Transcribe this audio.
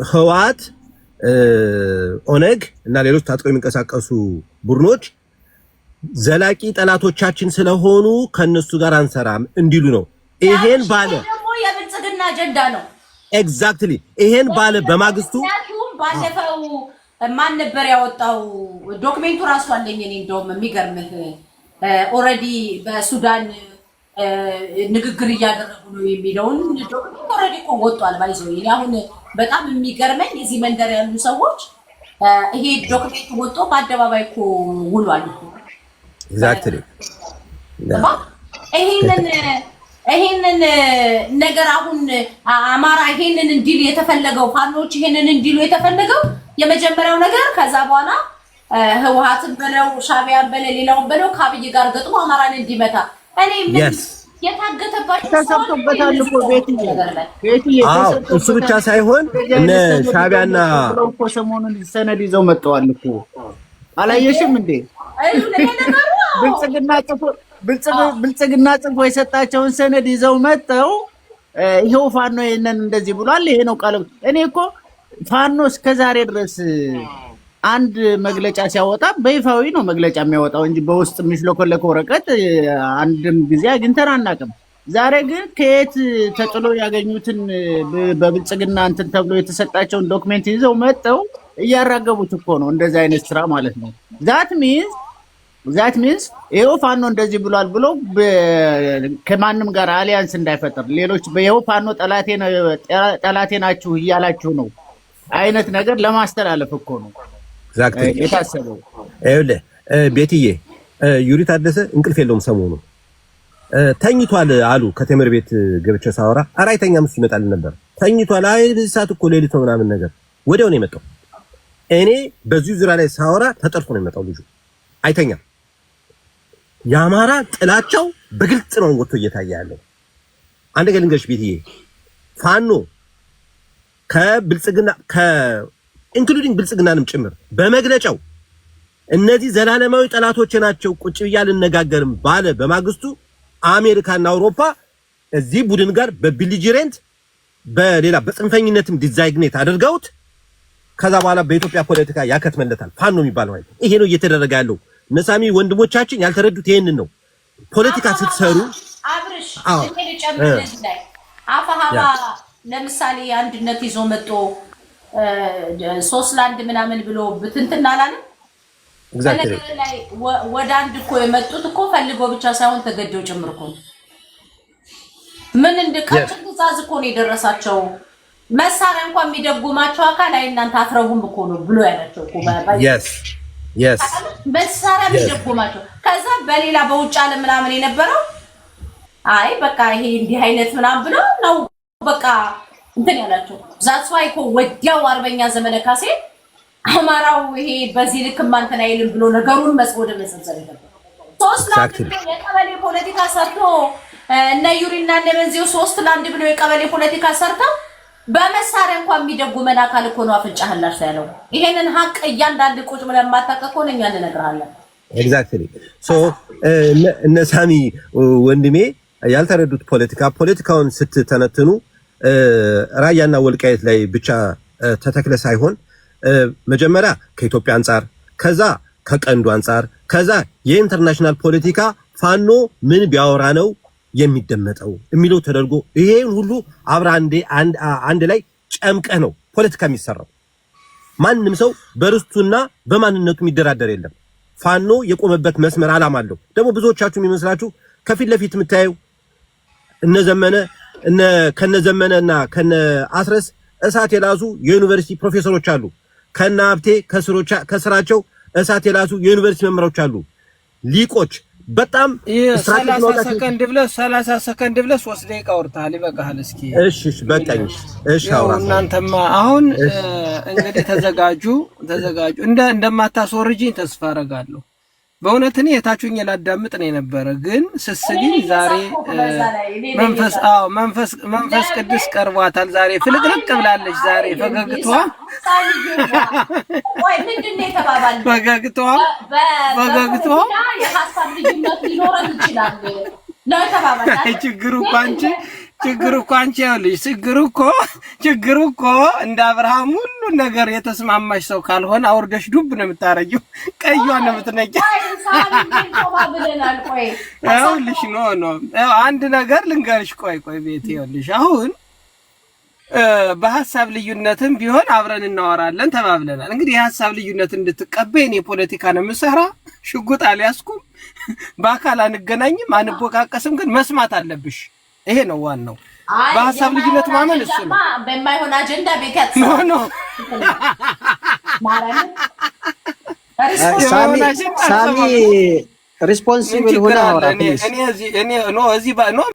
ህዋት ኦነግ እና ሌሎች ታጥቀው የሚንቀሳቀሱ ቡድኖች ዘላቂ ጠላቶቻችን ስለሆኑ ከነሱ ጋር አንሰራም እንዲሉ ነው። ይሄን ባለ ደግሞ የብልጽግና አጀንዳ ነው። ኤግዛክትሊ ይሄን ባለ በማግስቱ ባለፈው ማን ነበር ያወጣው ዶክመንቱ ራሱ አለኝ እኔ እንደውም የሚገርምህ ኦሬዲ በሱዳን ንግግር እያደረጉ ነው የሚለውን ዶክመንት ኦሬዲ እኮ ወጥቷል። ባይዘው እኔ አሁን በጣም የሚገርመኝ እዚህ መንደር ያሉ ሰዎች ይሄ ዶክመንት ወጥቶ በአደባባይ እኮ ውሏል እኮ ኤግዛክትሊ ይሄንን ነገር አሁን አማራ ይሄንን እንዲል የተፈለገው ፋኖች ይሄንን እንዲሉ የተፈለገው የመጀመሪያው ነገር ከዛ በኋላ ህወሓትን በለው ሻዕቢያን በለው ሌላውን በለው ከአብይ ጋር ገጥሞ አማራን እንዲመታ እኔ ምን የታገተባቸው ተሰጥቶበታል እኮ ቤትዬ እሱ ብቻ ሳይሆን እነ ሻዕቢያና ሰሞኑን ሰነድ ይዘው መጥተዋል እኮ አላየሽም እንዴ? ብልጽግና ጽፎ የሰጣቸውን ሰነድ ይዘው መጥተው ይሄው ፋኖ ይሄንን እንደዚህ ብሏል። ይሄ ነው ቃል። እኔ እኮ ፋኖ እስከዛሬ ድረስ አንድ መግለጫ ሲያወጣ በይፋዊ ነው መግለጫ የሚያወጣው እንጂ በውስጥ የሚሽለኮለከው ወረቀት አንድም ጊዜ አግኝተን አናውቅም። ዛሬ ግን ከየት ተጥሎ ያገኙትን በብልጽግና እንትን ተብሎ የተሰጣቸውን ዶክመንት ይዘው መጥተው እያራገቡት እኮ ነው። እንደዚህ አይነት ስራ ማለት ነው። ዛት ሚንስ ይሄው ፋኖ እንደዚህ ብሏል ብሎ ከማንም ጋር አሊያንስ እንዳይፈጠር ሌሎች በይሄው ፋኖ ጠላቴ ናችሁ እያላችሁ ነው አይነት ነገር ለማስተላለፍ እኮ ነው የታሰበው። ይኸውልህ ቤትዬ ዩሪ ታደሰ እንቅልፍ የለውም ሰሞኑን ተኝቷል አሉ። ከቴምር ቤት ገብቼ ሳወራ ኧረ አይተኛም እሱ ይመጣል ነበር። ተኝቷል አይ ሰዓት እኮ ሌሊት ነው ምናምን ነገር ወዲያው ነው የመጣው። እኔ በዚህ ዙሪያ ላይ ሳወራ ተጠርፎ ነው የመጣው ልጁ። አይተኛም። የአማራ ጥላቸው በግልጽ ነው ወጥቶ እየታየ ያለው። አንድ ነገር ልንገርሽ ቤትዬ ፋኖ ከብልጽግና ኢንክሉዲንግ ብልጽግናንም ጭምር በመግለጫው እነዚህ ዘላለማዊ ጠላቶች ናቸው ቁጭ ብያ ልነጋገርም ባለ በማግስቱ አሜሪካና አውሮፓ እዚህ ቡድን ጋር በቢሊጀሬንት በሌላ በጽንፈኝነትም ዲዛይግኔት አድርገውት ከዛ በኋላ በኢትዮጵያ ፖለቲካ ያከትመለታል ፋኖ የሚባለው አይደል። ይሄ ነው እየተደረገ ያለው። ነሳሚ ወንድሞቻችን ያልተረዱት ይሄንን ነው። ፖለቲካ ስትሰሩ አብርሽ ለጨምረሽ ላይ አፋሃባ ለምሳሌ አንድነት ይዞ መጥቶ 3 ምናምን ብሎ ብትንትና አላለም። ኤግዛክትሊ ላይ ወደ አንድ እኮ የመጡት እኮ ፈልገው ብቻ ሳይሆን ተገደው ጭምር እኮ ምን እንደካቸው ትዕዛዝ እኮ ነው የደረሳቸው። መሳሪያ እንኳን የሚደጉማቸው አካል አይ እናንተ አፍረጉም እኮ ነው ብሎ ያላቸው እኮ yes መሳሪያ የሚደጉማቸው ከዛ በሌላ በውጭ ዓለም ምናምን የነበረው አይ በቃ ይሄ እንዲህ አይነት ምናምን ብሎ ነው በቃ እንትን ያላቸው። ዛትስ ዋይ እኮ ወዲያው አርበኛ ዘመነ ካሴ አማራው ይሄ በዚህ ልክ ማንተና አይልም ብሎ ነገሩን ወደ መሰብሰብ ነበር። 3 የቀበሌ ፖለቲካ ሰርቶ እነ ዩሪና እነ መንዚው 3 ብሎ የቀበሌ ፖለቲካ ሰርተው በመሳሪያ እንኳን የሚደጉመን አካል እኮ ነው አፍንጫህላሽ ያለው። ይሄንን ሀቅ እያንዳንድ ቁጭ ብለን ማታቀቆ ነው እኛ እንነግራለን። ኤግዛክትሊ ሶ እነ ሳሚ ወንድሜ ያልተረዱት ፖለቲካውን ስትተነትኑ ራያና ወልቃይት ላይ ብቻ ተተክለ ሳይሆን መጀመሪያ ከኢትዮጵያ አንፃር ከዛ ከቀንዱ አንፃር ከዛ የኢንተርናሽናል ፖለቲካ ፋኖ ምን ቢያወራ ነው የሚደመጠው የሚለው ተደርጎ ይሄን ሁሉ አብራ አንድ ላይ ጨምቀህ ነው ፖለቲካ የሚሰራው። ማንም ሰው በርስቱና በማንነቱ የሚደራደር የለም። ፋኖ የቆመበት መስመር አላማ አለው። ደግሞ ብዙዎቻችሁ የሚመስላችሁ ከፊት ለፊት የምታየው ከነዘመነና ከነ አስረስ እሳት የላሱ የዩኒቨርሲቲ ፕሮፌሰሮች አሉ። ከነ ሀብቴ ከስራቸው እሳት የላሱ የዩኒቨርሲቲ መምህራኖች አሉ። ሊቆች በጣም 30 ሰከንድ ብለህ 3 ደቂቃ ወርታል ይበቃል። እስኪ እሺ በቃኝ። እሺ አውራ እናንተማ አሁን እንግዲህ ተዘጋጁ እንደማታስወርጂኝ ተስፋ አደርጋለሁ። በእውነት እኔ የታችሁኝ ላዳምጥ ነው የነበረ ግን ስስጊኝ ዛሬ መንፈስ ቅዱስ ቀርቧታል። ዛሬ ፍልቅልቅ ብላለች። ዛሬ ፈገግታዋ ወይ ምንድነው የተባባል ፈገግታዋ የሐሳብ ልዩነት ሊኖር ይችላል ነው የተባባል። ችግሩ እኮ አንቺ ችግሩ እኮ አንቺ ያልሽ ችግሩ እኮ እንደ አብርሃም ሁሉ ነገር የተስማማሽ ሰው ካልሆነ አውርደሽ ዱብ ነው የምታረጊው። ቀይዋን ነው የምትነቂው። ይኸውልሽ ኖ አንድ ነገር ልንገርሽ። ቆይ ቤት ይኸውልሽ አሁን በሐሳብ ልዩነትም ቢሆን አብረን እናወራለን ተባብለናል። እንግዲህ የሐሳብ ልዩነት እንድትቀበይ እኔ ፖለቲካ ነው የምሰራ። ሽጉጥ አልያዝኩም። በአካል አንገናኝም፣ አንቦቃቀስም። ግን መስማት አለብሽ። ይሄ ነው ዋናው። በሐሳብ ልዩነት ማመን እሱ ነው። በማይሆን አጀንዳ ቤት ያጥፋ ኖ ሳሚ ሪስፖንሲብል ሆነ አወራ። እኔ እዚህ